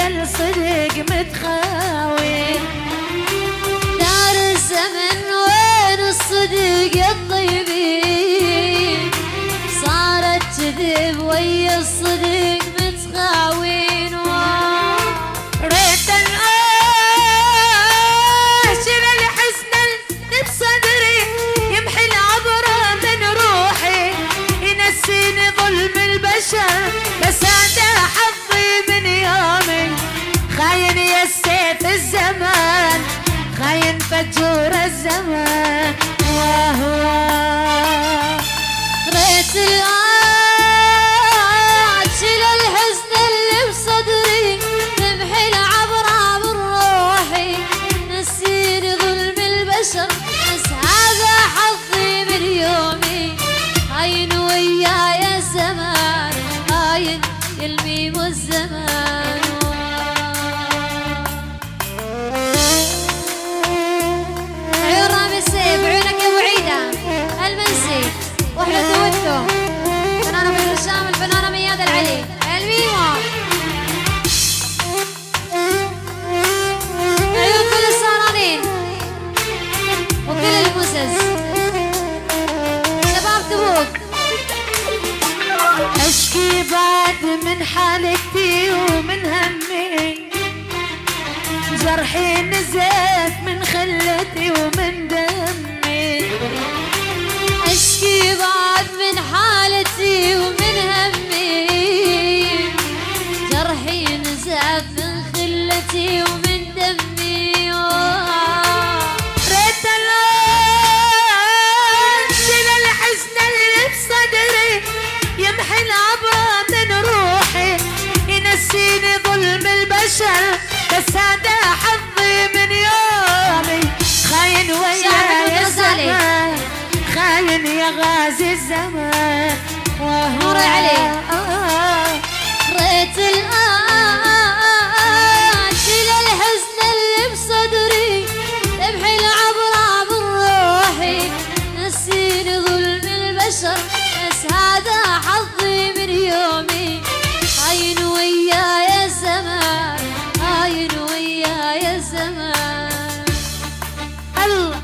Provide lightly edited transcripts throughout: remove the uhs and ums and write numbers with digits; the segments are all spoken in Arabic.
الصدق متخاوي. دار الزمن وين الصدق يا الطيبين، صارت كذب ويا الصدق متخاوين. ريت الآشر الحزن اللي بصدري يمحي العبرة من روحي، ينسيني ظلم البشر بس هذا حظي من يومي. خاين يا سيف الزمان، خاين فجور الزمان. وهو ريت الآشر الحزن اللي بصدري تمحي العبرة من روحي، نسيني ظلم البشر بس هذا حظي من يومي. خاين وياي الزمان، خاين يلميم الزمان. عيون رامي السيف، عيونك يا ابو عيده المنسي، واحنا دوتو فنانه بدر الشام، الفنانه مياد العلي الميمه. عيون كل السهرانين وكل المسز، شباب تبوك. اشكي بعد من حالتي ومن همي، جرحي نزف من خلتي ومن دمي. اشكي بعد من حالتي ومن همي، جرحي نزف من خلتي ومن دمي. ريت الانشل الحزن اللي بصدري يمحي العبرة من روحي، ينسيني ظلم البشر بس هذا حظي من يومي. خاين وياي الزمان، خاين يا غازي الزمان. نور علي. ريت الآشل الحزن اللي بصدري تمحي العبرة من روحي، نسيني ظلم البشر بس هذا حظي من يومي. خاين وياي الزمان، خاين وياي الزمان. الله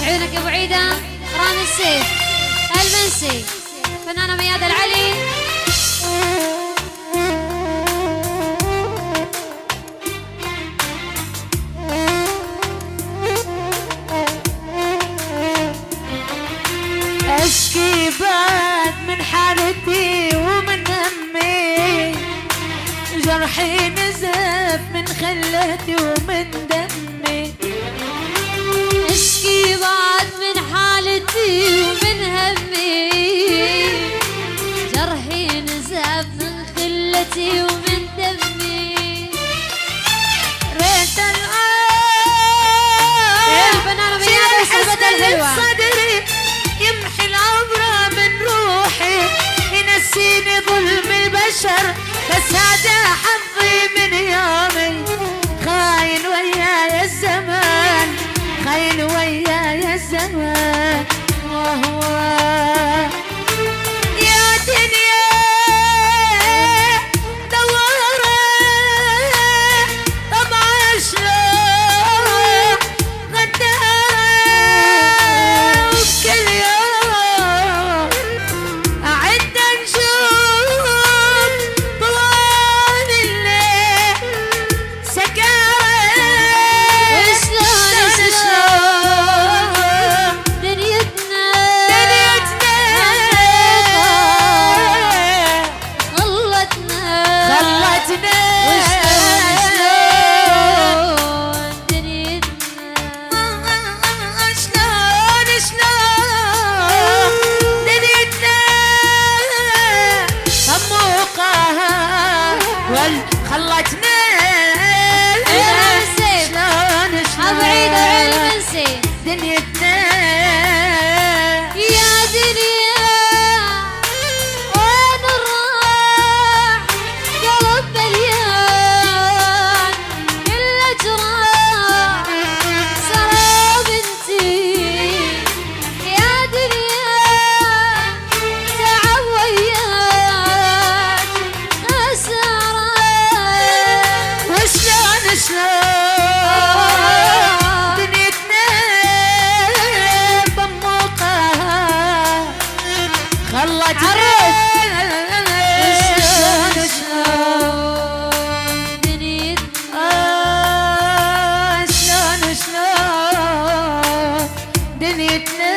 عيونك يا ابو عيده رامي السيف المنسي، فنانه مياد العلي. اشكي بعد من حالتي ومن همي، جرحي نزف من خلتي ومن دمي. اشكي بعد من حالتي ومن همي، جرحي نزف من خلتي ومن دمي. ريت الفنانة مياد الحلوة الحلوة صدري يمحي العبرة من روحي، ينسيني ظلم البشر بس هذا حظي من يومي. خاين وياي الزمان، خاين وياي الزمان. وهو يا دنيا دوارة طبع شلون غدارة، وبكل يوم أعد نجوم طوال الليل سكارة. شلون دنيتنا الريس شلون شلون دنيتنا شلون شلون دنيتنا